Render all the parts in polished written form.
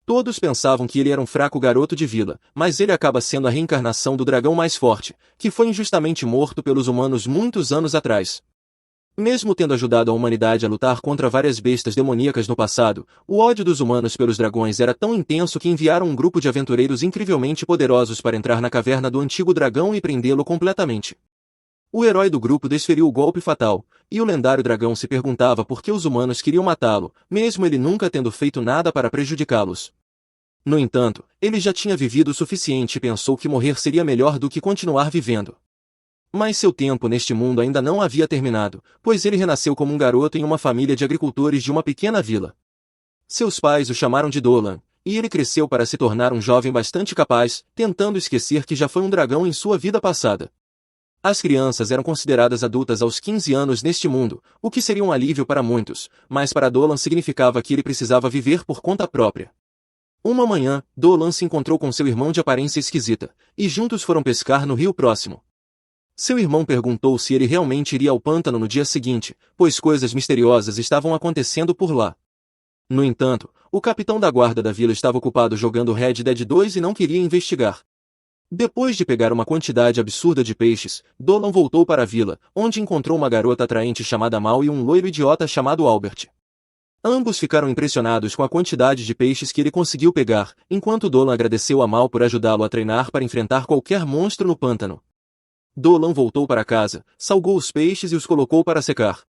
Todos pensavam que ele era um fraco garoto de vila, mas ele acaba sendo a reencarnação do dragão mais forte, que foi injustamente morto pelos humanos muitos anos atrás. Mesmo tendo ajudado a humanidade a lutar contra várias bestas demoníacas no passado, o ódio dos humanos pelos dragões era tão intenso que enviaram um grupo de aventureiros incrivelmente poderosos para entrar na caverna do antigo dragão e prendê-lo completamente. O herói do grupo desferiu o golpe fatal, e o lendário dragão se perguntava por que os humanos queriam matá-lo, mesmo ele nunca tendo feito nada para prejudicá-los. No entanto, ele já tinha vivido o suficiente e pensou que morrer seria melhor do que continuar vivendo. Mas seu tempo neste mundo ainda não havia terminado, pois ele renasceu como um garoto em uma família de agricultores de uma pequena vila. Seus pais o chamaram de Dolan, e ele cresceu para se tornar um jovem bastante capaz, tentando esquecer que já foi um dragão em sua vida passada. As crianças eram consideradas adultas aos 15 anos neste mundo, o que seria um alívio para muitos, mas para Dolan significava que ele precisava viver por conta própria. Uma manhã, Dolan se encontrou com seu irmão de aparência esquisita, e juntos foram pescar no rio próximo. Seu irmão perguntou se ele realmente iria ao pântano no dia seguinte, pois coisas misteriosas estavam acontecendo por lá. No entanto, o capitão da guarda da vila estava ocupado jogando Red Dead 2 e não queria investigar. Depois de pegar uma quantidade absurda de peixes, Dolan voltou para a vila, onde encontrou uma garota atraente chamada Mal e um loiro idiota chamado Albert. Ambos ficaram impressionados com a quantidade de peixes que ele conseguiu pegar, enquanto Dolan agradeceu a Mal por ajudá-lo a treinar para enfrentar qualquer monstro no pântano. Dolan voltou para casa, salgou os peixes e os colocou para secar.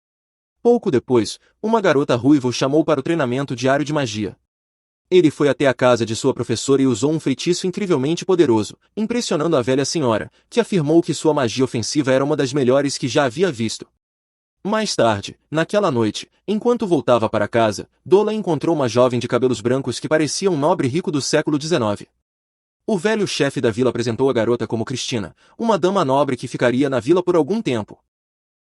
Pouco depois, uma garota ruiva o chamou para o treinamento diário de magia. Ele foi até a casa de sua professora e usou um feitiço incrivelmente poderoso, impressionando a velha senhora, que afirmou que sua magia ofensiva era uma das melhores que já havia visto. Mais tarde, naquela noite, enquanto voltava para casa, Dolan encontrou uma jovem de cabelos brancos que parecia um nobre rico do século XIX. O velho chefe da vila apresentou a garota como Cristina, uma dama nobre que ficaria na vila por algum tempo.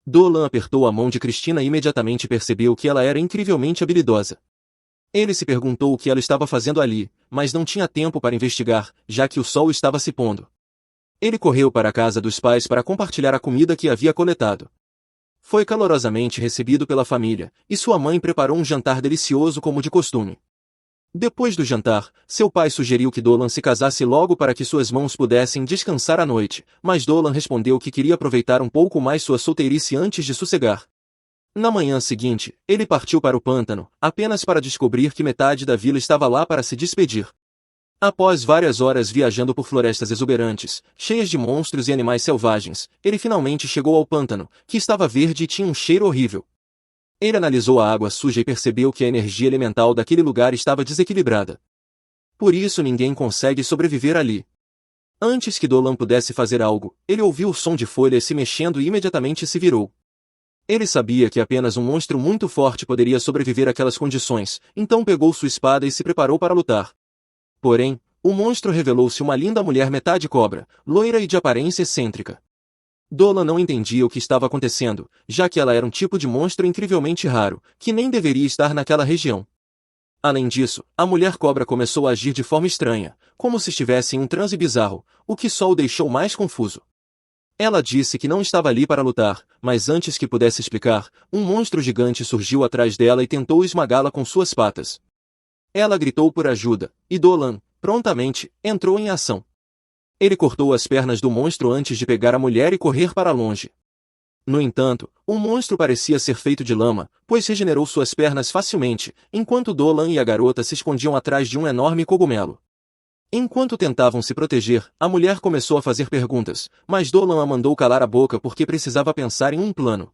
Dolan apertou a mão de Cristina e imediatamente percebeu que ela era incrivelmente habilidosa. Ele se perguntou o que ela estava fazendo ali, mas não tinha tempo para investigar, já que o sol estava se pondo. Ele correu para a casa dos pais para compartilhar a comida que havia coletado. Foi calorosamente recebido pela família, e sua mãe preparou um jantar delicioso como de costume. Depois do jantar, seu pai sugeriu que Dolan se casasse logo para que suas mãos pudessem descansar à noite, mas Dolan respondeu que queria aproveitar um pouco mais sua solteirice antes de sossegar. Na manhã seguinte, ele partiu para o pântano, apenas para descobrir que metade da vila estava lá para se despedir. Após várias horas viajando por florestas exuberantes, cheias de monstros e animais selvagens, ele finalmente chegou ao pântano, que estava verde e tinha um cheiro horrível. Ele analisou a água suja e percebeu que a energia elemental daquele lugar estava desequilibrada. Por isso ninguém consegue sobreviver ali. Antes que Dolan pudesse fazer algo, ele ouviu o som de folhas se mexendo e imediatamente se virou. Ele sabia que apenas um monstro muito forte poderia sobreviver àquelas condições, então pegou sua espada e se preparou para lutar. Porém, o monstro revelou-se uma linda mulher metade cobra, loira e de aparência excêntrica. Dolan não entendia o que estava acontecendo, já que ela era um tipo de monstro incrivelmente raro, que nem deveria estar naquela região. Além disso, a mulher cobra começou a agir de forma estranha, como se estivesse em um transe bizarro, o que só o deixou mais confuso. Ela disse que não estava ali para lutar, mas antes que pudesse explicar, um monstro gigante surgiu atrás dela e tentou esmagá-la com suas patas. Ela gritou por ajuda, e Dolan, prontamente, entrou em ação. Ele cortou as pernas do monstro antes de pegar a mulher e correr para longe. No entanto, o monstro parecia ser feito de lama, pois regenerou suas pernas facilmente, enquanto Dolan e a garota se escondiam atrás de um enorme cogumelo. Enquanto tentavam se proteger, a mulher começou a fazer perguntas, mas Dolan a mandou calar a boca porque precisava pensar em um plano.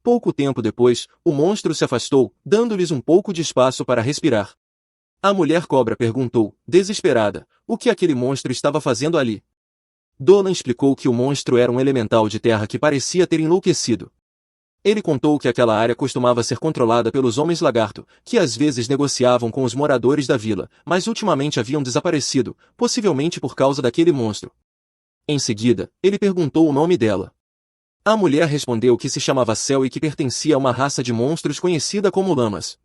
Pouco tempo depois, o monstro se afastou, dando-lhes um pouco de espaço para respirar. A mulher cobra perguntou, desesperada, o que aquele monstro estava fazendo ali. Dolan explicou que o monstro era um elemental de terra que parecia ter enlouquecido. Ele contou que aquela área costumava ser controlada pelos homens lagarto, que às vezes negociavam com os moradores da vila, mas ultimamente haviam desaparecido, possivelmente por causa daquele monstro. Em seguida, ele perguntou o nome dela. A mulher respondeu que se chamava Cel e que pertencia a uma raça de monstros conhecida como lamas.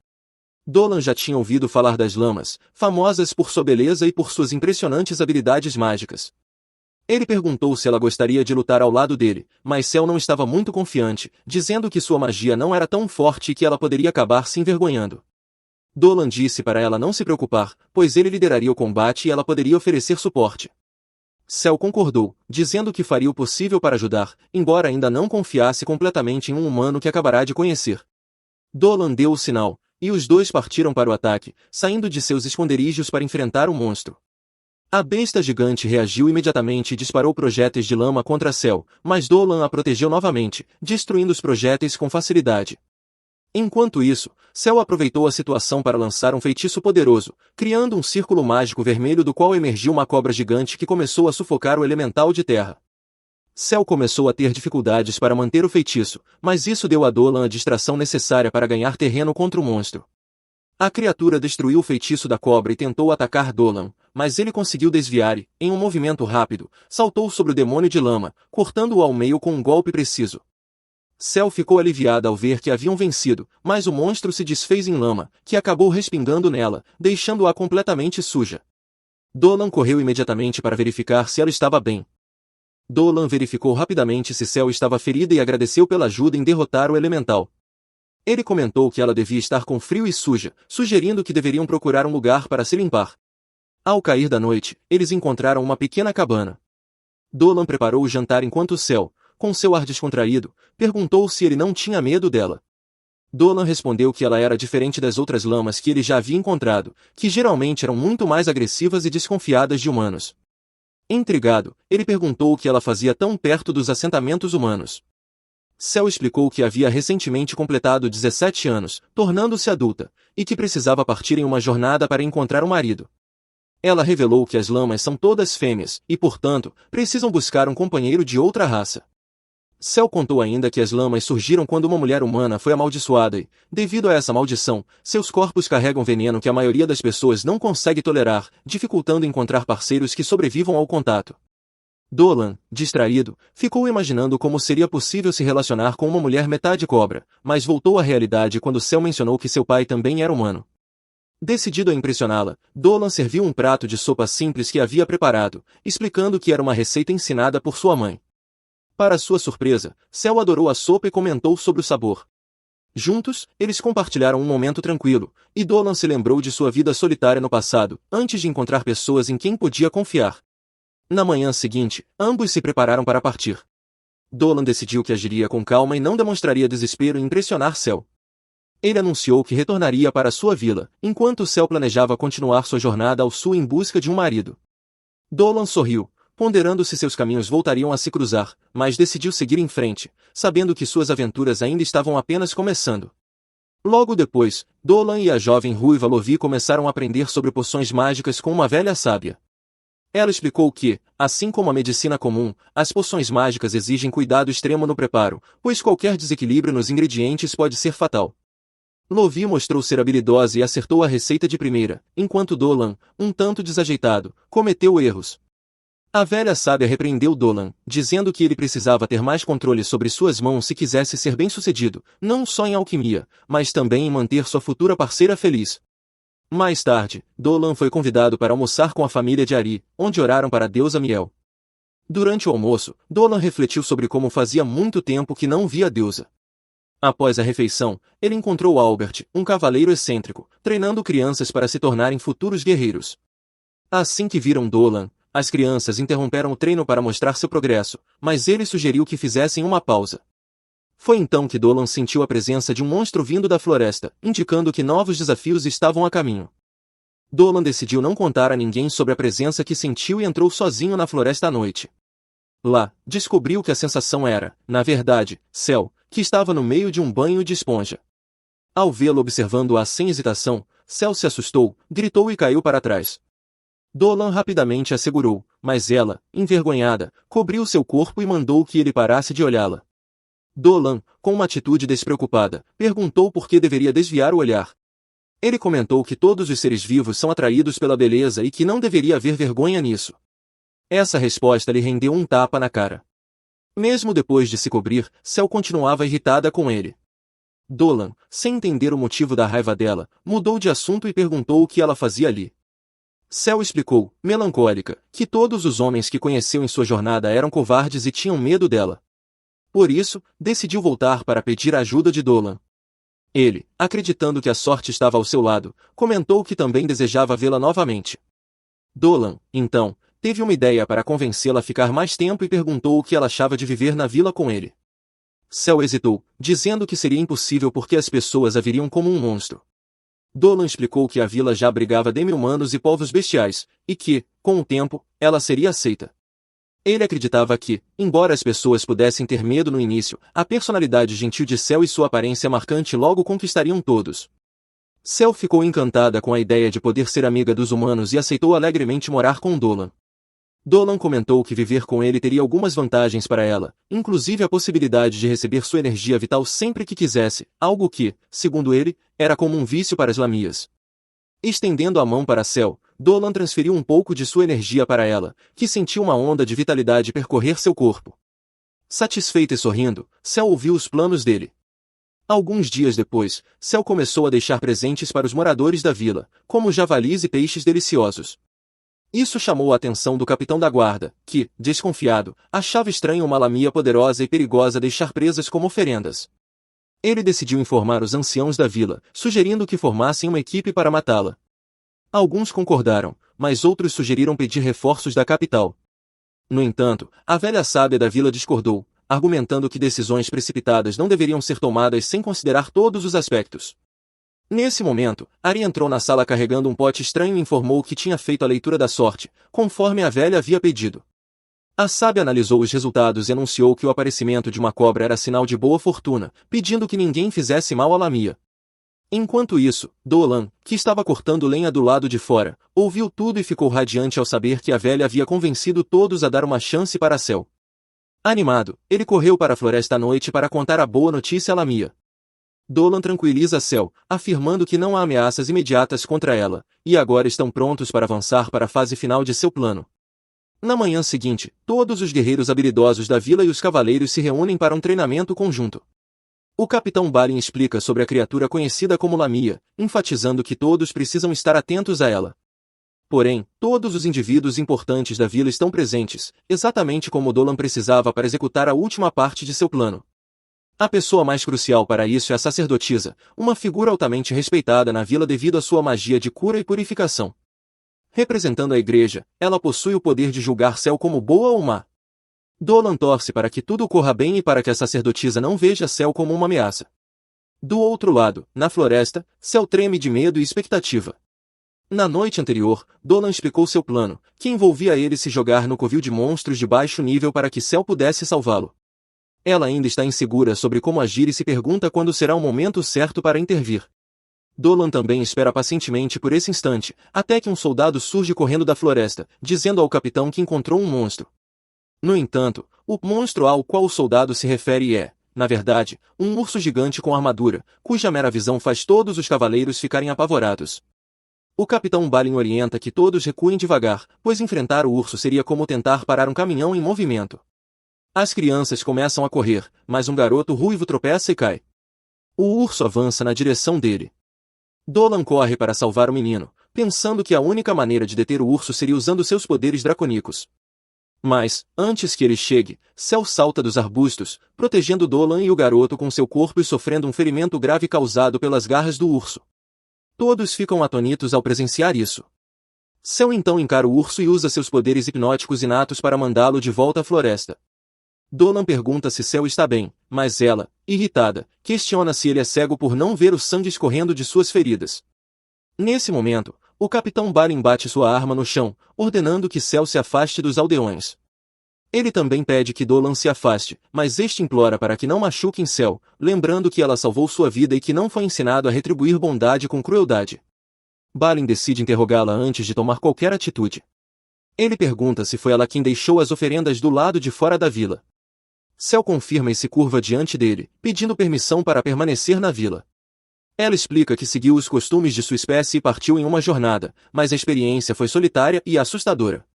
Dolan já tinha ouvido falar das lamas, famosas por sua beleza e por suas impressionantes habilidades mágicas. Ele perguntou se ela gostaria de lutar ao lado dele, mas Cel não estava muito confiante, dizendo que sua magia não era tão forte e que ela poderia acabar se envergonhando. Dolan disse para ela não se preocupar, pois ele lideraria o combate e ela poderia oferecer suporte. Cell concordou, dizendo que faria o possível para ajudar, embora ainda não confiasse completamente em um humano que acabará de conhecer. Dolan deu o sinal, e os dois partiram para o ataque, saindo de seus esconderijos para enfrentar o monstro. A besta gigante reagiu imediatamente e disparou projéteis de lama contra Cell, mas Dolan a protegeu novamente, destruindo os projéteis com facilidade. Enquanto isso, Cell aproveitou a situação para lançar um feitiço poderoso, criando um círculo mágico vermelho do qual emergiu uma cobra gigante que começou a sufocar o elemental de terra. Cell começou a ter dificuldades para manter o feitiço, mas isso deu a Dolan a distração necessária para ganhar terreno contra o monstro. A criatura destruiu o feitiço da cobra e tentou atacar Dolan, mas ele conseguiu desviar e, em um movimento rápido, saltou sobre o demônio de lama, cortando-o ao meio com um golpe preciso. Cell ficou aliviada ao ver que haviam vencido, mas o monstro se desfez em lama, que acabou respingando nela, deixando-a completamente suja. Dolan correu imediatamente para verificar se ela estava bem. Dolan verificou rapidamente se Cell estava ferida e agradeceu pela ajuda em derrotar o elemental. Ele comentou que ela devia estar com frio e suja, sugerindo que deveriam procurar um lugar para se limpar. Ao cair da noite, eles encontraram uma pequena cabana. Dolan preparou o jantar enquanto Cell, com seu ar descontraído, perguntou se ele não tinha medo dela. Dolan respondeu que ela era diferente das outras lamas que ele já havia encontrado, que geralmente eram muito mais agressivas e desconfiadas de humanos. Intrigado, ele perguntou o que ela fazia tão perto dos assentamentos humanos. Cell explicou que havia recentemente completado 17 anos, tornando-se adulta, e que precisava partir em uma jornada para encontrar um marido. Ela revelou que as lamas são todas fêmeas, e portanto, precisam buscar um companheiro de outra raça. Cell contou ainda que as lamas surgiram quando uma mulher humana foi amaldiçoada e, devido a essa maldição, seus corpos carregam veneno que a maioria das pessoas não consegue tolerar, dificultando encontrar parceiros que sobrevivam ao contato. Dolan, distraído, ficou imaginando como seria possível se relacionar com uma mulher metade cobra, mas voltou à realidade quando Cell mencionou que seu pai também era humano. Decidido a impressioná-la, Dolan serviu um prato de sopa simples que havia preparado, explicando que era uma receita ensinada por sua mãe. Para sua surpresa, Cell adorou a sopa e comentou sobre o sabor. Juntos, eles compartilharam um momento tranquilo, e Dolan se lembrou de sua vida solitária no passado, antes de encontrar pessoas em quem podia confiar. Na manhã seguinte, ambos se prepararam para partir. Dolan decidiu que agiria com calma e não demonstraria desespero em impressionar Cell. Ele anunciou que retornaria para sua vila, enquanto Cell planejava continuar sua jornada ao sul em busca de um marido. Dolan sorriu, ponderando se seus caminhos voltariam a se cruzar, mas decidiu seguir em frente, sabendo que suas aventuras ainda estavam apenas começando. Logo depois, Dolan e a jovem ruiva Lovie começaram a aprender sobre poções mágicas com uma velha sábia. Ela explicou que, assim como a medicina comum, as poções mágicas exigem cuidado extremo no preparo, pois qualquer desequilíbrio nos ingredientes pode ser fatal. Lovie mostrou ser habilidosa e acertou a receita de primeira, enquanto Dolan, um tanto desajeitado, cometeu erros. A velha sábia repreendeu Dolan, dizendo que ele precisava ter mais controle sobre suas mãos se quisesse ser bem-sucedido, não só em alquimia, mas também em manter sua futura parceira feliz. Mais tarde, Dolan foi convidado para almoçar com a família de Ari, onde oraram para a deusa Miel. Durante o almoço, Dolan refletiu sobre como fazia muito tempo que não via a deusa. Após a refeição, ele encontrou Albert, um cavaleiro excêntrico, treinando crianças para se tornarem futuros guerreiros. Assim que viram Dolan, as crianças interromperam o treino para mostrar seu progresso, mas ele sugeriu que fizessem uma pausa. Foi então que Dolan sentiu a presença de um monstro vindo da floresta, indicando que novos desafios estavam a caminho. Dolan decidiu não contar a ninguém sobre a presença que sentiu e entrou sozinho na floresta à noite. Lá, descobriu que a sensação era, na verdade, Cell, que estava no meio de um banho de esponja. Ao vê-lo observando-a sem hesitação, Cell se assustou, gritou e caiu para trás. Dolan rapidamente a segurou, mas ela, envergonhada, cobriu seu corpo e mandou que ele parasse de olhá-la. Dolan, com uma atitude despreocupada, perguntou por que deveria desviar o olhar. Ele comentou que todos os seres vivos são atraídos pela beleza e que não deveria haver vergonha nisso. Essa resposta lhe rendeu um tapa na cara. Mesmo depois de se cobrir, Cell continuava irritada com ele. Dolan, sem entender o motivo da raiva dela, mudou de assunto e perguntou o que ela fazia ali. Cell explicou, melancólica, que todos os homens que conheceu em sua jornada eram covardes e tinham medo dela. Por isso, decidiu voltar para pedir a ajuda de Dolan. Ele, acreditando que a sorte estava ao seu lado, comentou que também desejava vê-la novamente. Dolan, então, teve uma ideia para convencê-la a ficar mais tempo e perguntou o que ela achava de viver na vila com ele. Cel hesitou, dizendo que seria impossível porque as pessoas a viriam como um monstro. Dolan explicou que a vila já abrigava demi-humanos e povos bestiais, e que, com o tempo, ela seria aceita. Ele acreditava que, embora as pessoas pudessem ter medo no início, a personalidade gentil de Cel e sua aparência marcante logo conquistariam todos. Cel ficou encantada com a ideia de poder ser amiga dos humanos e aceitou alegremente morar com Dolan. Dolan comentou que viver com ele teria algumas vantagens para ela, inclusive a possibilidade de receber sua energia vital sempre que quisesse, algo que, segundo ele, era como um vício para as lamias. Estendendo a mão para Cel, Dolan transferiu um pouco de sua energia para ela, que sentiu uma onda de vitalidade percorrer seu corpo. Satisfeita e sorrindo, Cel ouviu os planos dele. Alguns dias depois, Cel começou a deixar presentes para os moradores da vila, como javalis e peixes deliciosos. Isso chamou a atenção do capitão da guarda, que, desconfiado, achava estranho uma lamia poderosa e perigosa deixar presas como oferendas. Ele decidiu informar os anciãos da vila, sugerindo que formassem uma equipe para matá-la. Alguns concordaram, mas outros sugeriram pedir reforços da capital. No entanto, a velha sábia da vila discordou, argumentando que decisões precipitadas não deveriam ser tomadas sem considerar todos os aspectos. Nesse momento, Ari entrou na sala carregando um pote estranho e informou que tinha feito a leitura da sorte, conforme a velha havia pedido. A sábia analisou os resultados e anunciou que o aparecimento de uma cobra era sinal de boa fortuna, pedindo que ninguém fizesse mal à lamia. Enquanto isso, Dolan, que estava cortando lenha do lado de fora, ouviu tudo e ficou radiante ao saber que a velha havia convencido todos a dar uma chance para Cel. Animado, ele correu para a floresta à noite para contar a boa notícia à lamia. Dolan tranquiliza Cel, afirmando que não há ameaças imediatas contra ela, e agora estão prontos para avançar para a fase final de seu plano. Na manhã seguinte, todos os guerreiros habilidosos da vila e os cavaleiros se reúnem para um treinamento conjunto. O capitão Balin explica sobre a criatura conhecida como Lamia, enfatizando que todos precisam estar atentos a ela. Porém, todos os indivíduos importantes da vila estão presentes, exatamente como Dolan precisava para executar a última parte de seu plano. A pessoa mais crucial para isso é a sacerdotisa, uma figura altamente respeitada na vila devido à sua magia de cura e purificação. Representando a igreja, ela possui o poder de julgar Cel como boa ou má. Dolan torce para que tudo corra bem e para que a sacerdotisa não veja Cel como uma ameaça. Do outro lado, na floresta, Cel treme de medo e expectativa. Na noite anterior, Dolan explicou seu plano, que envolvia ele se jogar no covil de monstros de baixo nível para que Cel pudesse salvá-lo. Ela ainda está insegura sobre como agir e se pergunta quando será o momento certo para intervir. Dolan também espera pacientemente por esse instante, até que um soldado surge correndo da floresta, dizendo ao capitão que encontrou um monstro. No entanto, o monstro ao qual o soldado se refere é, na verdade, um urso gigante com armadura, cuja mera visão faz todos os cavaleiros ficarem apavorados. O capitão Balin orienta que todos recuem devagar, pois enfrentar o urso seria como tentar parar um caminhão em movimento. As crianças começam a correr, mas um garoto ruivo tropeça e cai. O urso avança na direção dele. Dolan corre para salvar o menino, pensando que a única maneira de deter o urso seria usando seus poderes dracônicos. Mas, antes que ele chegue, Cel salta dos arbustos, protegendo Dolan e o garoto com seu corpo e sofrendo um ferimento grave causado pelas garras do urso. Todos ficam atônitos ao presenciar isso. Cel então encara o urso e usa seus poderes hipnóticos inatos para mandá-lo de volta à floresta. Dolan pergunta se Cel está bem, mas ela, irritada, questiona se ele é cego por não ver o sangue escorrendo de suas feridas. Nesse momento, o capitão Balin bate sua arma no chão, ordenando que Cel se afaste dos aldeões. Ele também pede que Dolan se afaste, mas este implora para que não machuquem Cel, lembrando que ela salvou sua vida e que não foi ensinado a retribuir bondade com crueldade. Balin decide interrogá-la antes de tomar qualquer atitude. Ele pergunta se foi ela quem deixou as oferendas do lado de fora da vila. Cel confirma e se curva diante dele, pedindo permissão para permanecer na vila. Ela explica que seguiu os costumes de sua espécie e partiu em uma jornada, mas a experiência foi solitária e assustadora.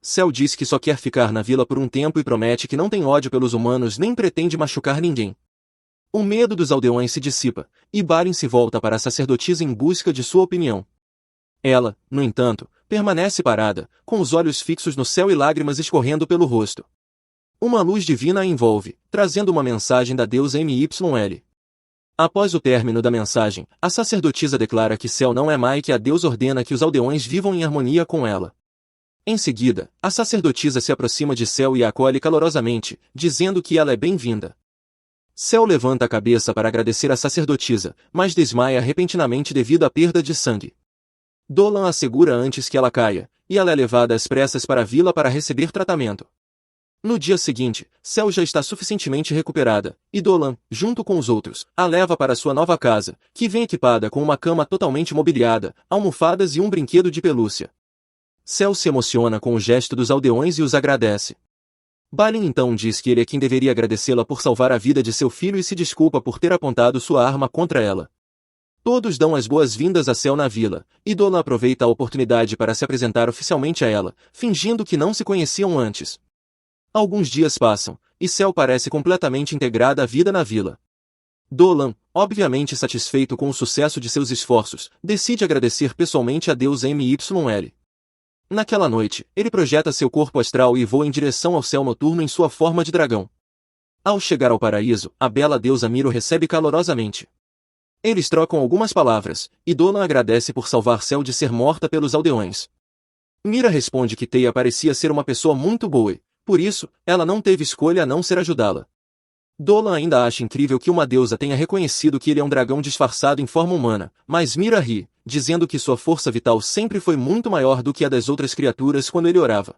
Cel diz que só quer ficar na vila por um tempo e promete que não tem ódio pelos humanos nem pretende machucar ninguém. O medo dos aldeões se dissipa, e Balin se volta para a sacerdotisa em busca de sua opinião. Ela, no entanto, permanece parada, com os olhos fixos no céu e lágrimas escorrendo pelo rosto. Uma luz divina a envolve, trazendo uma mensagem da deusa MYL. Após o término da mensagem, a sacerdotisa declara que Cel não é má e que a Deus ordena que os aldeões vivam em harmonia com ela. Em seguida, a sacerdotisa se aproxima de Cel e a acolhe calorosamente, dizendo que ela é bem-vinda. Cel levanta a cabeça para agradecer à sacerdotisa, mas desmaia repentinamente devido à perda de sangue. Dolan a segura antes que ela caia, e ela é levada às pressas para a vila para receber tratamento. No dia seguinte, Cel já está suficientemente recuperada, e Dolan, junto com os outros, a leva para sua nova casa, que vem equipada com uma cama totalmente mobiliada, almofadas e um brinquedo de pelúcia. Cel se emociona com o gesto dos aldeões e os agradece. Balin então diz que ele é quem deveria agradecê-la por salvar a vida de seu filho e se desculpa por ter apontado sua arma contra ela. Todos dão as boas-vindas a Cel na vila, e Dolan aproveita a oportunidade para se apresentar oficialmente a ela, fingindo que não se conheciam antes. Alguns dias passam, e Cel parece completamente integrada à vida na vila. Dolan, obviamente satisfeito com o sucesso de seus esforços, decide agradecer pessoalmente a Deus MYL. Naquela noite, ele projeta seu corpo astral e voa em direção ao céu noturno em sua forma de dragão. Ao chegar ao paraíso, a bela deusa Miro recebe calorosamente. Eles trocam algumas palavras, e Dolan agradece por salvar Cel de ser morta pelos aldeões. Mira responde que Teia parecia ser uma pessoa muito boa e, por isso, ela não teve escolha a não ser ajudá-la. Dolan ainda acha incrível que uma deusa tenha reconhecido que ele é um dragão disfarçado em forma humana, mas Mira ri, dizendo que sua força vital sempre foi muito maior do que a das outras criaturas quando ele orava.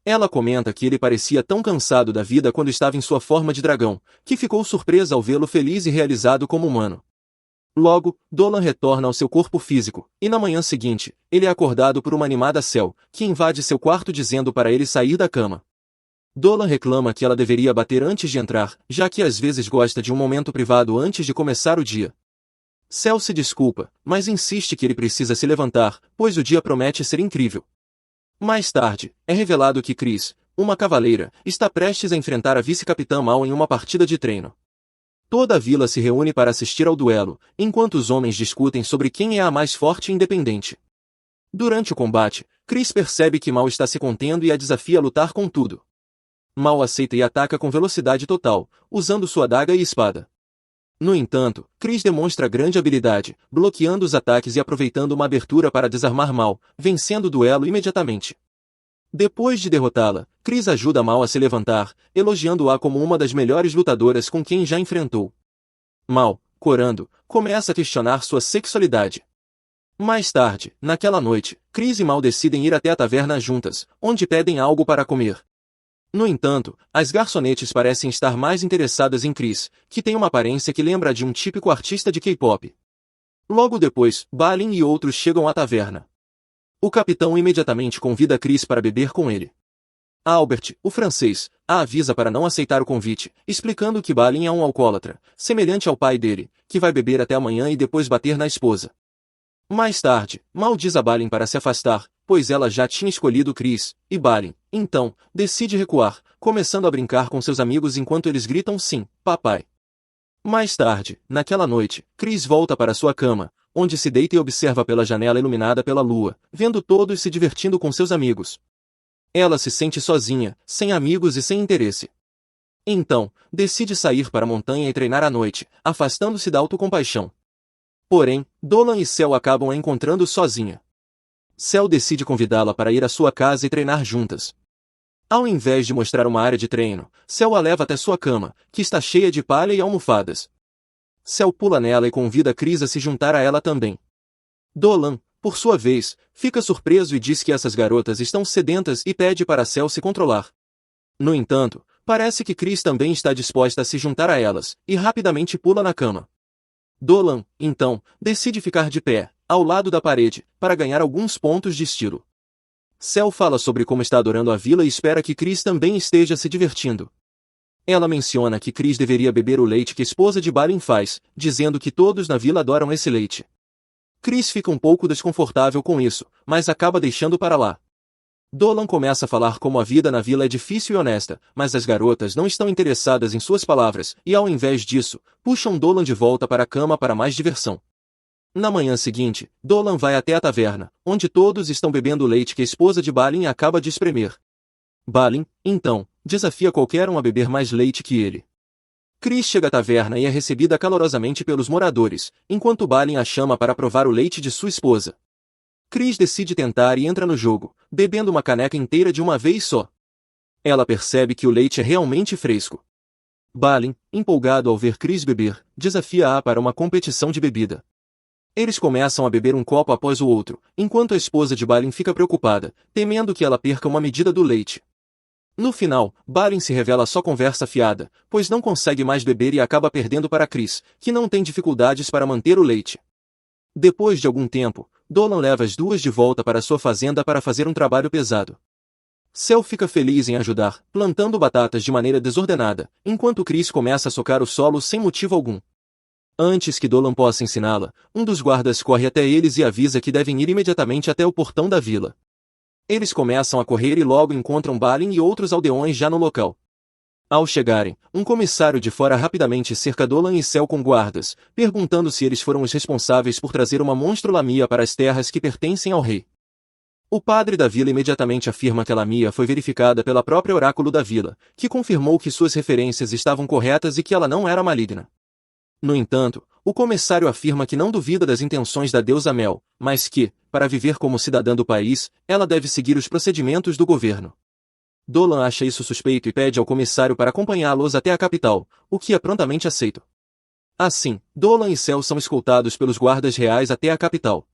Ela comenta que ele parecia tão cansado da vida quando estava em sua forma de dragão, que ficou surpresa ao vê-lo feliz e realizado como humano. Logo, Dolan retorna ao seu corpo físico, e na manhã seguinte, ele é acordado por uma animada Cel, que invade seu quarto dizendo para ele sair da cama. Dolan reclama que ela deveria bater antes de entrar, já que às vezes gosta de um momento privado antes de começar o dia. Cel se desculpa, mas insiste que ele precisa se levantar, pois o dia promete ser incrível. Mais tarde, é revelado que Chris, uma cavaleira, está prestes a enfrentar a vice-capitã Mal em uma partida de treino. Toda a vila se reúne para assistir ao duelo, enquanto os homens discutem sobre quem é a mais forte e independente. Durante o combate, Chris percebe que Mal está se contendo e a desafia a lutar com tudo. Mal aceita e ataca com velocidade total, usando sua adaga e espada. No entanto, Chris demonstra grande habilidade, bloqueando os ataques e aproveitando uma abertura para desarmar Mal, vencendo o duelo imediatamente. Depois de derrotá-la, Chris ajuda Mal a se levantar, elogiando-a como uma das melhores lutadoras com quem já enfrentou. Mal, corando, começa a questionar sua sexualidade. Mais tarde, naquela noite, Chris e Mal decidem ir até a taverna juntas, onde pedem algo para comer. No entanto, as garçonetes parecem estar mais interessadas em Chris, que tem uma aparência que lembra a de um típico artista de K-pop. Logo depois, Balin e outros chegam à taverna. O capitão imediatamente convida Chris para beber com ele. Albert, o francês, a avisa para não aceitar o convite, explicando que Balin é um alcoólatra, semelhante ao pai dele, que vai beber até amanhã e depois bater na esposa. Mais tarde, Mal diz a Balin para se afastar, pois ela já tinha escolhido Chris, e Balin, então, decide recuar, começando a brincar com seus amigos enquanto eles gritam sim, papai. Mais tarde, naquela noite, Chris volta para sua cama, onde se deita e observa pela janela iluminada pela lua, vendo todos se divertindo com seus amigos. Ela se sente sozinha, sem amigos e sem interesse. Então, decide sair para a montanha e treinar à noite, afastando-se da autocompaixão. Porém, Dolan e Cel acabam a encontrando sozinha. Cel decide convidá-la para ir à sua casa e treinar juntas. Ao invés de mostrar uma área de treino, Cel a leva até sua cama, que está cheia de palha e almofadas. Cel pula nela e convida Chris a se juntar a ela também. Dolan, por sua vez, fica surpreso e diz que essas garotas estão sedentas e pede para Cel se controlar. No entanto, parece que Chris também está disposta a se juntar a elas, e rapidamente pula na cama. Dolan, então, decide ficar de pé, ao lado da parede, para ganhar alguns pontos de estilo. Cel fala sobre como está adorando a vila e espera que Chris também esteja se divertindo. Ela menciona que Chris deveria beber o leite que a esposa de Balin faz, dizendo que todos na vila adoram esse leite. Chris fica um pouco desconfortável com isso, mas acaba deixando para lá. Dolan começa a falar como a vida na vila é difícil e honesta, mas as garotas não estão interessadas em suas palavras, e ao invés disso, puxam Dolan de volta para a cama para mais diversão. Na manhã seguinte, Dolan vai até a taverna, onde todos estão bebendo o leite que a esposa de Balin acaba de espremer. Balin, então, desafia qualquer um a beber mais leite que ele. Chris chega à taverna e é recebida calorosamente pelos moradores, enquanto Balin a chama para provar o leite de sua esposa. Chris decide tentar e entra no jogo, bebendo uma caneca inteira de uma vez só. Ela percebe que o leite é realmente fresco. Balin, empolgado ao ver Chris beber, desafia-a para uma competição de bebida. Eles começam a beber um copo após o outro, enquanto a esposa de Balin fica preocupada, temendo que ela perca uma medida do leite. No final, Balin se revela só conversa fiada, pois não consegue mais beber e acaba perdendo para Chris, que não tem dificuldades para manter o leite. Depois de algum tempo, Dolan leva as duas de volta para sua fazenda para fazer um trabalho pesado. Cel fica feliz em ajudar, plantando batatas de maneira desordenada, enquanto Chris começa a socar o solo sem motivo algum. Antes que Dolan possa ensiná-la, um dos guardas corre até eles e avisa que devem ir imediatamente até o portão da vila. Eles começam a correr e logo encontram Balin e outros aldeões já no local. Ao chegarem, um comissário de fora rapidamente cerca Dolan e Cel com guardas, perguntando se eles foram os responsáveis por trazer uma monstro-lamia para as terras que pertencem ao rei. O padre da vila imediatamente afirma que a lamia foi verificada pela própria oráculo da vila, que confirmou que suas referências estavam corretas e que ela não era maligna. No entanto, o comissário afirma que não duvida das intenções da deusa Mel, mas que, para viver como cidadã do país, ela deve seguir os procedimentos do governo. Dolan acha isso suspeito e pede ao comissário para acompanhá-los até a capital, o que é prontamente aceito. Assim, Dolan e Cel são escoltados pelos guardas reais até a capital.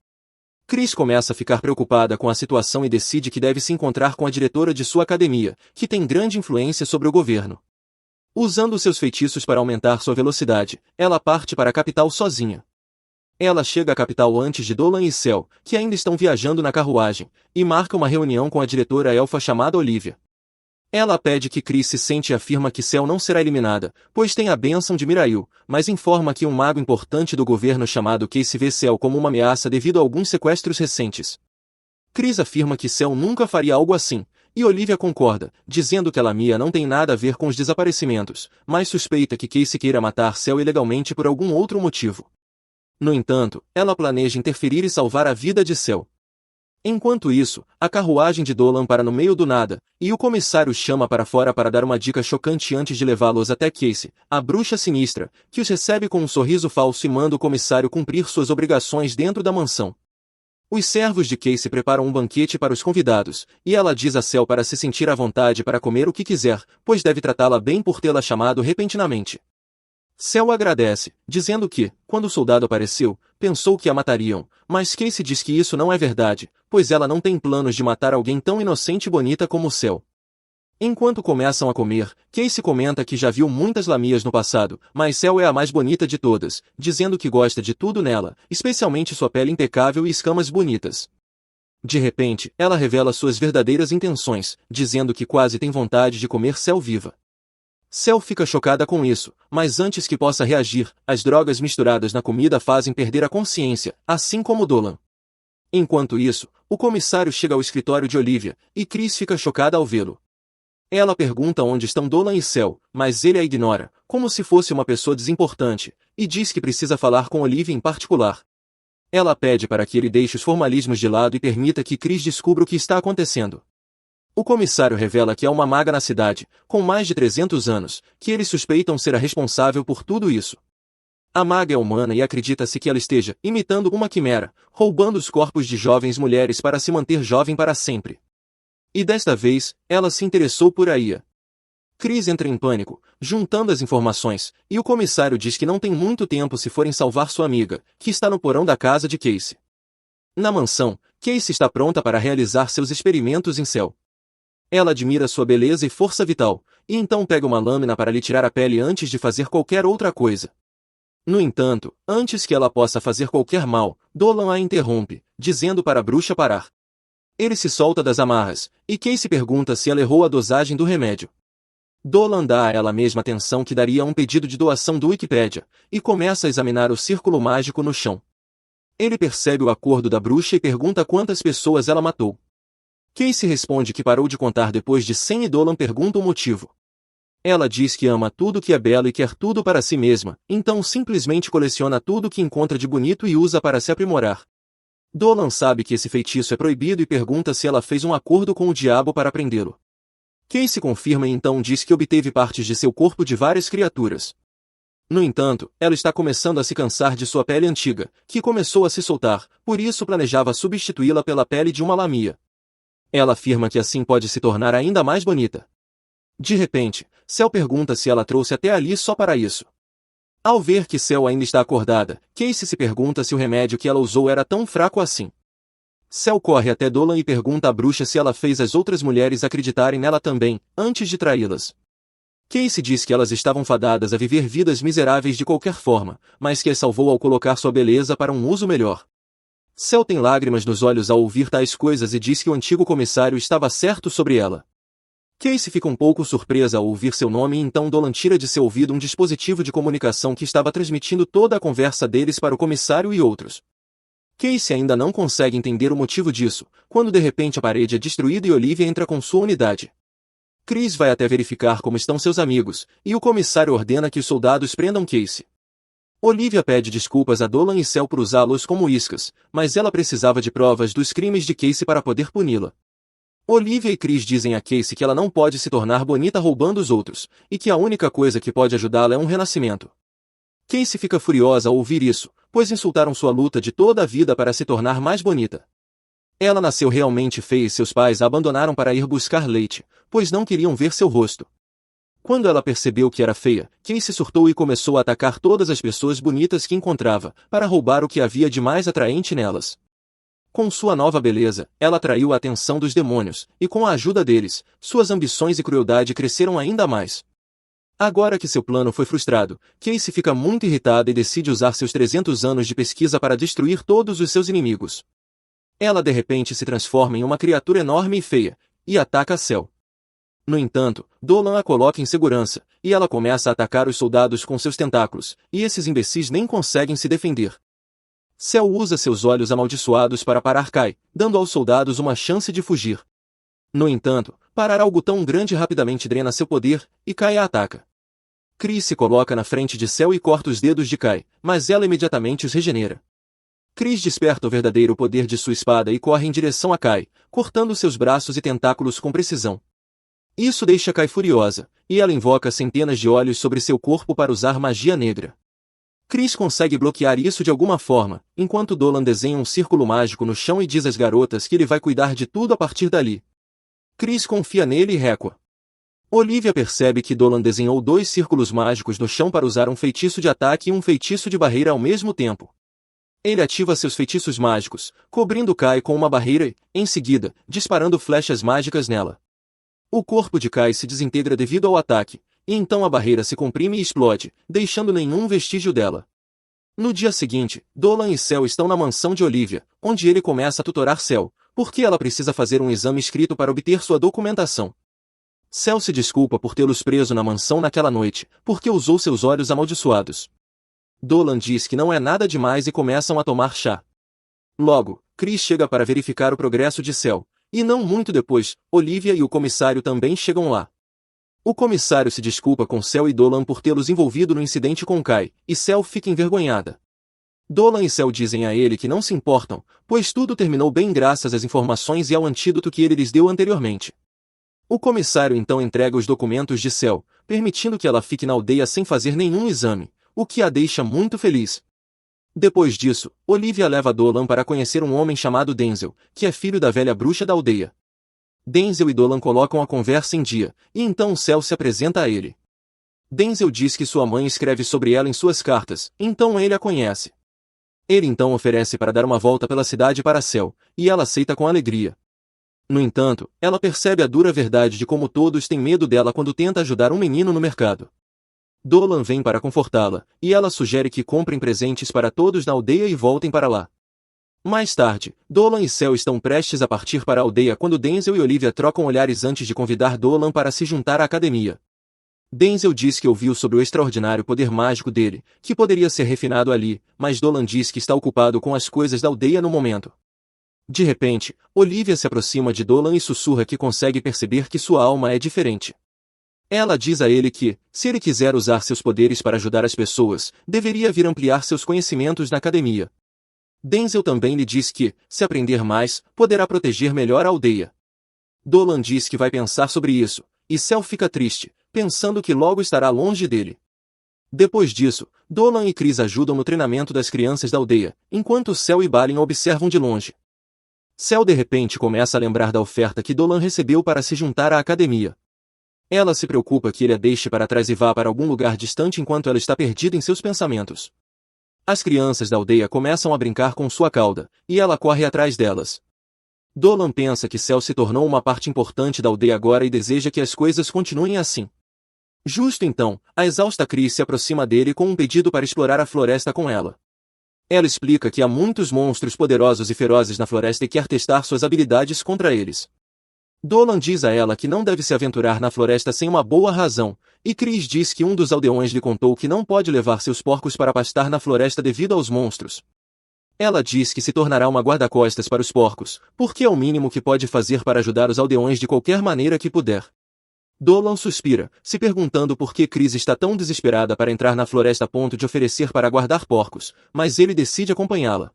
Chris começa a ficar preocupada com a situação e decide que deve se encontrar com a diretora de sua academia, que tem grande influência sobre o governo. Usando seus feitiços para aumentar sua velocidade, ela parte para a capital sozinha. Ela chega à capital antes de Dolan e Cel, que ainda estão viajando na carruagem, e marca uma reunião com a diretora elfa chamada Olivia. Ela pede que Chris se sente e afirma que Cel não será eliminada, pois tem a bênção de Mirail, mas informa que um mago importante do governo chamado Casey vê Cel como uma ameaça devido a alguns sequestros recentes. Chris afirma que Cel nunca faria algo assim, e Olivia concorda, dizendo que a lamia não tem nada a ver com os desaparecimentos, mas suspeita que Casey queira matar Cel ilegalmente por algum outro motivo. No entanto, ela planeja interferir e salvar a vida de Cel. Enquanto isso, a carruagem de Dolan para no meio do nada, e o comissário chama para fora para dar uma dica chocante antes de levá-los até Casey, a bruxa sinistra, que os recebe com um sorriso falso e manda o comissário cumprir suas obrigações dentro da mansão. Os servos de Casey preparam um banquete para os convidados, e ela diz a Cel para se sentir à vontade para comer o que quiser, pois deve tratá-la bem por tê-la chamado repentinamente. Cel agradece, dizendo que, quando o soldado apareceu, pensou que a matariam, mas Casey diz que isso não é verdade, pois ela não tem planos de matar alguém tão inocente e bonita como Cel. Enquanto começam a comer, Casey comenta que já viu muitas lamias no passado, mas Cel é a mais bonita de todas, dizendo que gosta de tudo nela, especialmente sua pele impecável e escamas bonitas. De repente, ela revela suas verdadeiras intenções, dizendo que quase tem vontade de comer Cel viva. Cel fica chocada com isso, mas antes que possa reagir, as drogas misturadas na comida fazem perder a consciência, assim como Dolan. Enquanto isso, o comissário chega ao escritório de Olivia, e Chris fica chocada ao vê-lo. Ela pergunta onde estão Dolan e Cel, mas ele a ignora, como se fosse uma pessoa desimportante, e diz que precisa falar com Olivia em particular. Ela pede para que ele deixe os formalismos de lado e permita que Chris descubra o que está acontecendo. O comissário revela que há uma maga na cidade, com mais de 300 anos, que eles suspeitam ser a responsável por tudo isso. A maga é humana e acredita-se que ela esteja imitando uma quimera, roubando os corpos de jovens mulheres para se manter jovem para sempre. E desta vez, ela se interessou por Aya. Chris entra em pânico, juntando as informações, e o comissário diz que não tem muito tempo se forem salvar sua amiga, que está no porão da casa de Casey. Na mansão, Casey está pronta para realizar seus experimentos em Cel. Ela admira sua beleza e força vital, e então pega uma lâmina para lhe tirar a pele antes de fazer qualquer outra coisa. No entanto, antes que ela possa fazer qualquer mal, Dolan a interrompe, dizendo para a bruxa parar. Ele se solta das amarras, e Casey pergunta se ela errou a dosagem do remédio. Dolan dá a ela a mesma atenção que daria a um pedido de doação do Wikipédia, e começa a examinar o círculo mágico no chão. Ele percebe o acordo da bruxa e pergunta quantas pessoas ela matou. Casey responde que parou de contar depois de 100 e Dolan pergunta o motivo. Ela diz que ama tudo que é belo e quer tudo para si mesma, então simplesmente coleciona tudo que encontra de bonito e usa para se aprimorar. Dolan sabe que esse feitiço é proibido e pergunta se ela fez um acordo com o diabo para prendê-lo. Casey confirma e então diz que obteve partes de seu corpo de várias criaturas. No entanto, ela está começando a se cansar de sua pele antiga, que começou a se soltar, por isso planejava substituí-la pela pele de uma lamia. Ela afirma que assim pode se tornar ainda mais bonita. De repente, Cel pergunta se ela trouxe até ali só para isso. Ao ver que Cel ainda está acordada, Casey se pergunta se o remédio que ela usou era tão fraco assim. Cel corre até Dolan e pergunta à bruxa se ela fez as outras mulheres acreditarem nela também, antes de traí-las. Casey diz que elas estavam fadadas a viver vidas miseráveis de qualquer forma, mas que as salvou ao colocar sua beleza para um uso melhor. Cel tem lágrimas nos olhos ao ouvir tais coisas e diz que o antigo comissário estava certo sobre ela. Casey fica um pouco surpresa ao ouvir seu nome e então Dolan tira de seu ouvido um dispositivo de comunicação que estava transmitindo toda a conversa deles para o comissário e outros. Casey ainda não consegue entender o motivo disso, quando de repente a parede é destruída e Olivia entra com sua unidade. Chris vai até verificar como estão seus amigos, e o comissário ordena que os soldados prendam Casey. Olivia pede desculpas a Dolan e Cel por usá-los como iscas, mas ela precisava de provas dos crimes de Casey para poder puni-la. Olivia e Chris dizem a Casey que ela não pode se tornar bonita roubando os outros, e que a única coisa que pode ajudá-la é um renascimento. Casey fica furiosa ao ouvir isso, pois insultaram sua luta de toda a vida para se tornar mais bonita. Ela nasceu realmente feia e seus pais a abandonaram para ir buscar leite, pois não queriam ver seu rosto. Quando ela percebeu que era feia, Casey surtou e começou a atacar todas as pessoas bonitas que encontrava, para roubar o que havia de mais atraente nelas. Com sua nova beleza, ela atraiu a atenção dos demônios, e com a ajuda deles, suas ambições e crueldade cresceram ainda mais. Agora que seu plano foi frustrado, Casey fica muito irritada e decide usar seus 300 anos de pesquisa para destruir todos os seus inimigos. Ela de repente se transforma em uma criatura enorme e feia, e ataca Cel. No entanto, Dolan a coloca em segurança, e ela começa a atacar os soldados com seus tentáculos, e esses imbecis nem conseguem se defender. Cel usa seus olhos amaldiçoados para parar Kai, dando aos soldados uma chance de fugir. No entanto, parar algo tão grande rapidamente drena seu poder, e Kai a ataca. Chris se coloca na frente de Cel e corta os dedos de Kai, mas ela imediatamente os regenera. Chris desperta o verdadeiro poder de sua espada e corre em direção a Kai, cortando seus braços e tentáculos com precisão. Isso deixa Kai furiosa, e ela invoca centenas de olhos sobre seu corpo para usar magia negra. Chris consegue bloquear isso de alguma forma, enquanto Dolan desenha um círculo mágico no chão e diz às garotas que ele vai cuidar de tudo a partir dali. Chris confia nele e recua. Olivia percebe que Dolan desenhou 2 círculos mágicos no chão para usar um feitiço de ataque e um feitiço de barreira ao mesmo tempo. Ele ativa seus feitiços mágicos, cobrindo Kai com uma barreira e, em seguida, disparando flechas mágicas nela. O corpo de Kai se desintegra devido ao ataque, e então a barreira se comprime e explode, deixando nenhum vestígio dela. No dia seguinte, Dolan e Cel estão na mansão de Olivia, onde ele começa a tutorar Cel, porque ela precisa fazer um exame escrito para obter sua documentação. Cel se desculpa por tê-los preso na mansão naquela noite, porque usou seus olhos amaldiçoados. Dolan diz que não é nada demais e começam a tomar chá. Logo, Chris chega para verificar o progresso de Cel, e não muito depois, Olivia e o comissário também chegam lá. O comissário se desculpa com Cel e Dolan por tê-los envolvido no incidente com Kai, e Cel fica envergonhada. Dolan e Cel dizem a ele que não se importam, pois tudo terminou bem graças às informações e ao antídoto que ele lhes deu anteriormente. O comissário então entrega os documentos de Cel, permitindo que ela fique na aldeia sem fazer nenhum exame, o que a deixa muito feliz. Depois disso, Olivia leva Dolan para conhecer um homem chamado Denzel, que é filho da velha bruxa da aldeia. Denzel e Dolan colocam a conversa em dia, e então Cel se apresenta a ele. Denzel diz que sua mãe escreve sobre ela em suas cartas, então ele a conhece. Ele então oferece para dar uma volta pela cidade para Cel, e ela aceita com alegria. No entanto, ela percebe a dura verdade de como todos têm medo dela quando tenta ajudar um menino no mercado. Dolan vem para confortá-la, e ela sugere que comprem presentes para todos na aldeia e voltem para lá. Mais tarde, Dolan e Cel estão prestes a partir para a aldeia quando Denzel e Olivia trocam olhares antes de convidar Dolan para se juntar à academia. Denzel diz que ouviu sobre o extraordinário poder mágico dele, que poderia ser refinado ali, mas Dolan diz que está ocupado com as coisas da aldeia no momento. De repente, Olivia se aproxima de Dolan e sussurra que consegue perceber que sua alma é diferente. Ela diz a ele que, se ele quiser usar seus poderes para ajudar as pessoas, deveria vir ampliar seus conhecimentos na academia. Denzel também lhe diz que, se aprender mais, poderá proteger melhor a aldeia. Dolan diz que vai pensar sobre isso, e Cel fica triste, pensando que logo estará longe dele. Depois disso, Dolan e Chris ajudam no treinamento das crianças da aldeia, enquanto Cel e Balin observam de longe. Cel de repente começa a lembrar da oferta que Dolan recebeu para se juntar à academia. Ela se preocupa que ele a deixe para trás e vá para algum lugar distante enquanto ela está perdida em seus pensamentos. As crianças da aldeia começam a brincar com sua cauda, e ela corre atrás delas. Dolan pensa que Cel se tornou uma parte importante da aldeia agora e deseja que as coisas continuem assim. Justo então, a exausta Chris se aproxima dele com um pedido para explorar a floresta com ela. Ela explica que há muitos monstros poderosos e ferozes na floresta e quer testar suas habilidades contra eles. Dolan diz a ela que não deve se aventurar na floresta sem uma boa razão, e Chris diz que um dos aldeões lhe contou que não pode levar seus porcos para pastar na floresta devido aos monstros. Ela diz que se tornará uma guarda-costas para os porcos, porque é o mínimo que pode fazer para ajudar os aldeões de qualquer maneira que puder. Dolan suspira, se perguntando por que Chris está tão desesperada para entrar na floresta a ponto de oferecer para guardar porcos, mas ele decide acompanhá-la.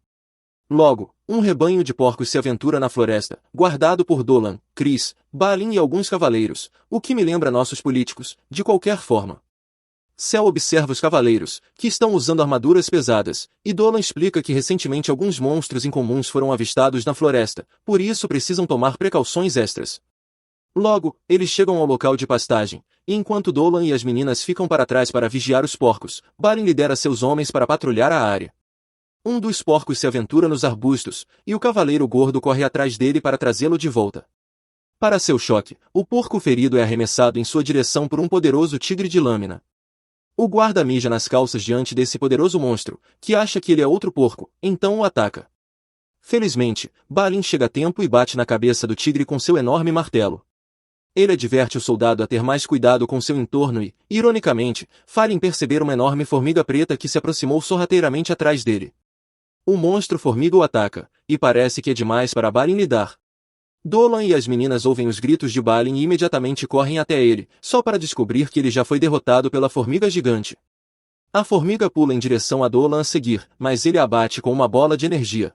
Logo, um rebanho de porcos se aventura na floresta, guardado por Dolan, Chris, Balin e alguns cavaleiros, o que me lembra nossos políticos, de qualquer forma. Cel observa os cavaleiros, que estão usando armaduras pesadas, e Dolan explica que recentemente alguns monstros incomuns foram avistados na floresta, por isso precisam tomar precauções extras. Logo, eles chegam ao local de pastagem, e enquanto Dolan e as meninas ficam para trás para vigiar os porcos, Balin lidera seus homens para patrulhar a área. Um dos porcos se aventura nos arbustos, e o cavaleiro gordo corre atrás dele para trazê-lo de volta. Para seu choque, o porco ferido é arremessado em sua direção por um poderoso tigre de lâmina. O guarda mija nas calças diante desse poderoso monstro, que acha que ele é outro porco, então o ataca. Felizmente, Balin chega a tempo e bate na cabeça do tigre com seu enorme martelo. Ele adverte o soldado a ter mais cuidado com seu entorno e, ironicamente, falha em perceber uma enorme formiga preta que se aproximou sorrateiramente atrás dele. O monstro formiga o ataca, e parece que é demais para Balin lidar. Dolan e as meninas ouvem os gritos de Balin e imediatamente correm até ele, só para descobrir que ele já foi derrotado pela formiga gigante. A formiga pula em direção a Dolan a seguir, mas ele a bate com uma bola de energia.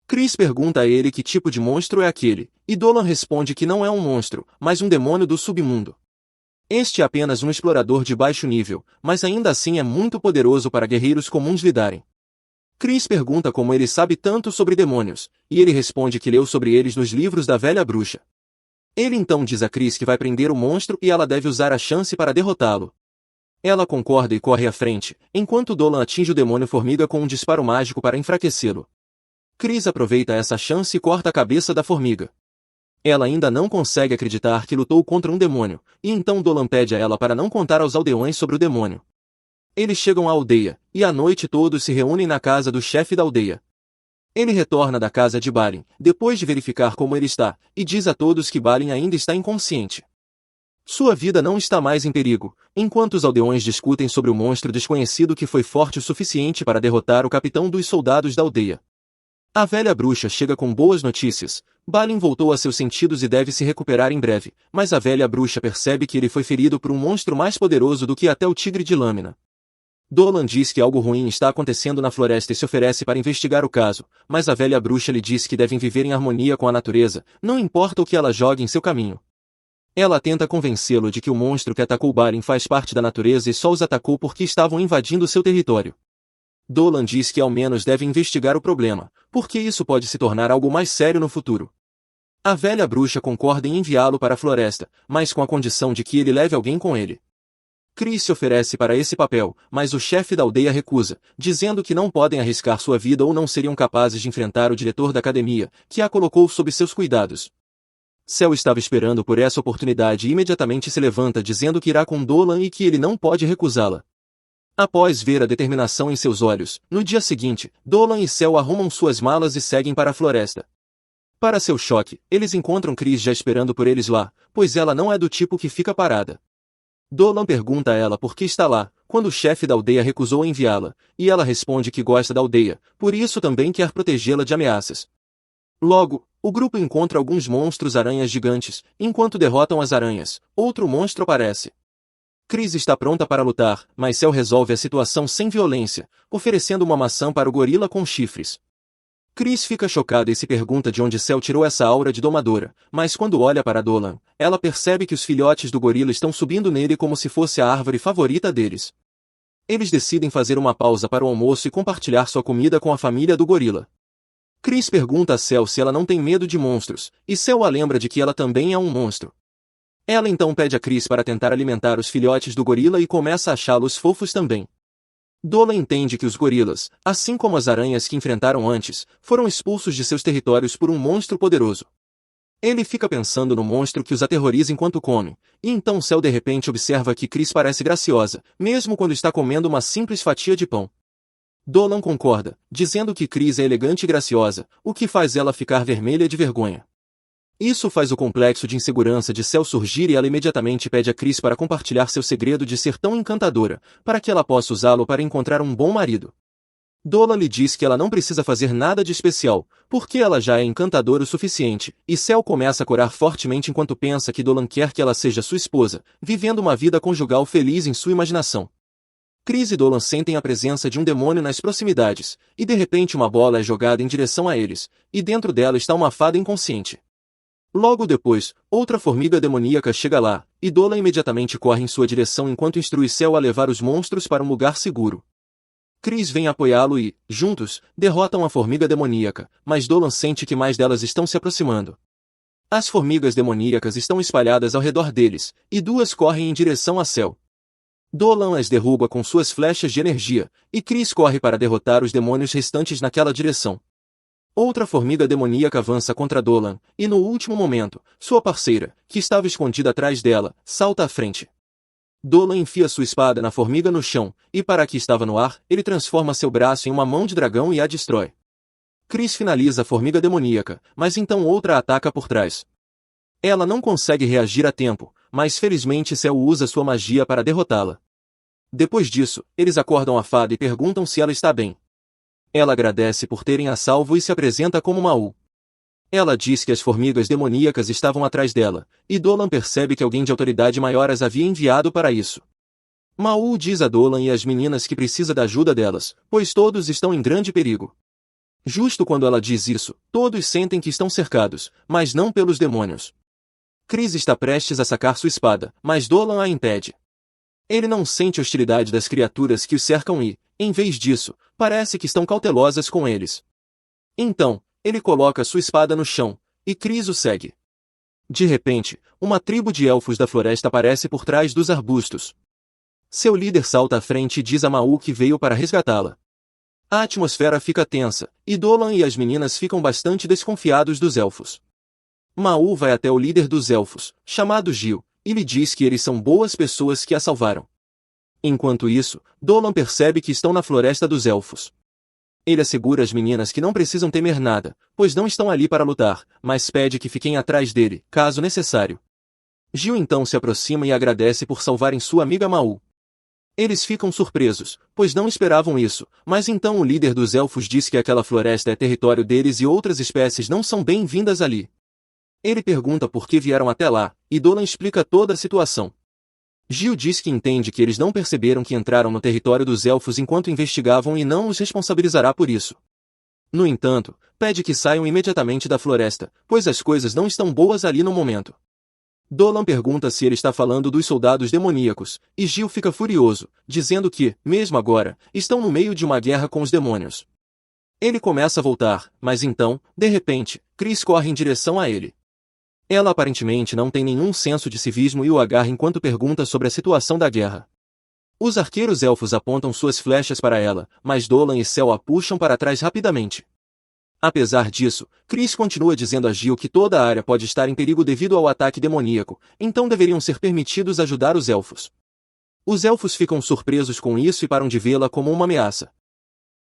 Chris pergunta a ele que tipo de monstro é aquele, e Dolan responde que não é um monstro, mas um demônio do submundo. Este é apenas um explorador de baixo nível, mas ainda assim é muito poderoso para guerreiros comuns lidarem. Chris pergunta como ele sabe tanto sobre demônios, e ele responde que leu sobre eles nos livros da velha bruxa. Ele então diz a Chris que vai prender o monstro e ela deve usar a chance para derrotá-lo. Ela concorda e corre à frente, enquanto Dolan atinge o demônio formiga com um disparo mágico para enfraquecê-lo. Chris aproveita essa chance e corta a cabeça da formiga. Ela ainda não consegue acreditar que lutou contra um demônio, e então Dolan pede a ela para não contar aos aldeões sobre o demônio. Eles chegam à aldeia, e à noite todos se reúnem na casa do chefe da aldeia. Ele retorna da casa de Balin, depois de verificar como ele está, e diz a todos que Balin ainda está inconsciente. Sua vida não está mais em perigo, enquanto os aldeões discutem sobre o monstro desconhecido que foi forte o suficiente para derrotar o capitão dos soldados da aldeia. A velha bruxa chega com boas notícias. Balin voltou a seus sentidos e deve se recuperar em breve, mas a velha bruxa percebe que ele foi ferido por um monstro mais poderoso do que até o tigre de lâmina. Dolan diz que algo ruim está acontecendo na floresta e se oferece para investigar o caso, mas a velha bruxa lhe diz que devem viver em harmonia com a natureza, não importa o que ela jogue em seu caminho. Ela tenta convencê-lo de que o monstro que atacou Balin faz parte da natureza e só os atacou porque estavam invadindo seu território. Dolan diz que ao menos deve investigar o problema, porque isso pode se tornar algo mais sério no futuro. A velha bruxa concorda em enviá-lo para a floresta, mas com a condição de que ele leve alguém com ele. Chris se oferece para esse papel, mas o chefe da aldeia recusa, dizendo que não podem arriscar sua vida ou não seriam capazes de enfrentar o diretor da academia, que a colocou sob seus cuidados. Cel estava esperando por essa oportunidade e imediatamente se levanta dizendo que irá com Dolan e que ele não pode recusá-la. Após ver a determinação em seus olhos, no dia seguinte, Dolan e Cel arrumam suas malas e seguem para a floresta. Para seu choque, eles encontram Chris já esperando por eles lá, pois ela não é do tipo que fica parada. Dolan pergunta a ela por que está lá, quando o chefe da aldeia recusou enviá-la, e ela responde que gosta da aldeia, por isso também quer protegê-la de ameaças. Logo, o grupo encontra alguns monstros-aranhas gigantes, enquanto derrotam as aranhas, outro monstro aparece. Chris está pronta para lutar, mas Cel resolve a situação sem violência, oferecendo uma maçã para o gorila com chifres. Chris fica chocada e se pergunta de onde Cel tirou essa aura de domadora, mas quando olha para Dolan, ela percebe que os filhotes do gorila estão subindo nele como se fosse a árvore favorita deles. Eles decidem fazer uma pausa para o almoço e compartilhar sua comida com a família do gorila. Chris pergunta a Cel se ela não tem medo de monstros, e Cel a lembra de que ela também é um monstro. Ela então pede a Chris para tentar alimentar os filhotes do gorila e começa a achá-los fofos também. Dolan entende que os gorilas, assim como as aranhas que enfrentaram antes, foram expulsos de seus territórios por um monstro poderoso. Ele fica pensando no monstro que os aterroriza enquanto come, e então Cel de repente observa que Chris parece graciosa, mesmo quando está comendo uma simples fatia de pão. Dolan concorda, dizendo que Chris é elegante e graciosa, o que faz ela ficar vermelha de vergonha. Isso faz o complexo de insegurança de Cel surgir e ela imediatamente pede a Chris para compartilhar seu segredo de ser tão encantadora, para que ela possa usá-lo para encontrar um bom marido. Dolan lhe diz que ela não precisa fazer nada de especial, porque ela já é encantadora o suficiente, e Cel começa a corar fortemente enquanto pensa que Dolan quer que ela seja sua esposa, vivendo uma vida conjugal feliz em sua imaginação. Chris e Dolan sentem a presença de um demônio nas proximidades, e de repente uma bola é jogada em direção a eles, e dentro dela está uma fada inconsciente. Logo depois, outra formiga demoníaca chega lá, e Dolan imediatamente corre em sua direção enquanto instrui Cel a levar os monstros para um lugar seguro. Chris vem apoiá-lo e, juntos, derrotam a formiga demoníaca, mas Dolan sente que mais delas estão se aproximando. As formigas demoníacas estão espalhadas ao redor deles, e duas correm em direção a Cel. Dolan as derruba com suas flechas de energia, e Chris corre para derrotar os demônios restantes naquela direção. Outra formiga demoníaca avança contra Dolan, e no último momento, sua parceira, que estava escondida atrás dela, salta à frente. Dolan enfia sua espada na formiga no chão, e para a que estava no ar, ele transforma seu braço em uma mão de dragão e a destrói. Chris finaliza a formiga demoníaca, mas então outra ataca por trás. Ela não consegue reagir a tempo, mas felizmente Cel usa sua magia para derrotá-la. Depois disso, eles acordam a fada e perguntam se ela está bem. Ela agradece por terem a salvo e se apresenta como Maul. Ela diz que as formigas demoníacas estavam atrás dela, e Dolan percebe que alguém de autoridade maior as havia enviado para isso. Maul diz a Dolan e às meninas que precisa da ajuda delas, pois todos estão em grande perigo. Justo quando ela diz isso, todos sentem que estão cercados, mas não pelos demônios. Chris está prestes a sacar sua espada, mas Dolan a impede. Ele não sente hostilidade das criaturas que o cercam e, em vez disso, parece que estão cautelosas com eles. Então, ele coloca sua espada no chão, e Chris o segue. De repente, uma tribo de elfos da floresta aparece por trás dos arbustos. Seu líder salta à frente e diz a Maul que veio para resgatá-la. A atmosfera fica tensa, e Dolan e as meninas ficam bastante desconfiados dos elfos. Maul vai até o líder dos elfos, chamado Gil, e lhe diz que eles são boas pessoas que a salvaram. Enquanto isso, Dolan percebe que estão na floresta dos elfos. Ele assegura às meninas que não precisam temer nada, pois não estão ali para lutar, mas pede que fiquem atrás dele, caso necessário. Gil então se aproxima e agradece por salvarem sua amiga Maul. Eles ficam surpresos, pois não esperavam isso, mas então o líder dos elfos diz que aquela floresta é território deles e outras espécies não são bem-vindas ali. Ele pergunta por que vieram até lá, e Dolan explica toda a situação. Gil diz que entende que eles não perceberam que entraram no território dos elfos enquanto investigavam e não os responsabilizará por isso. No entanto, pede que saiam imediatamente da floresta, pois as coisas não estão boas ali no momento. Dolan pergunta se ele está falando dos soldados demoníacos, e Gil fica furioso, dizendo que, mesmo agora, estão no meio de uma guerra com os demônios. Ele começa a voltar, mas então, de repente, Chris corre em direção a ele. Ela aparentemente não tem nenhum senso de civismo e o agarra enquanto pergunta sobre a situação da guerra. Os arqueiros elfos apontam suas flechas para ela, mas Dolan e Cel a puxam para trás rapidamente. Apesar disso, Chris continua dizendo a Gil que toda a área pode estar em perigo devido ao ataque demoníaco, então deveriam ser permitidos ajudar os elfos. Os elfos ficam surpresos com isso e param de vê-la como uma ameaça.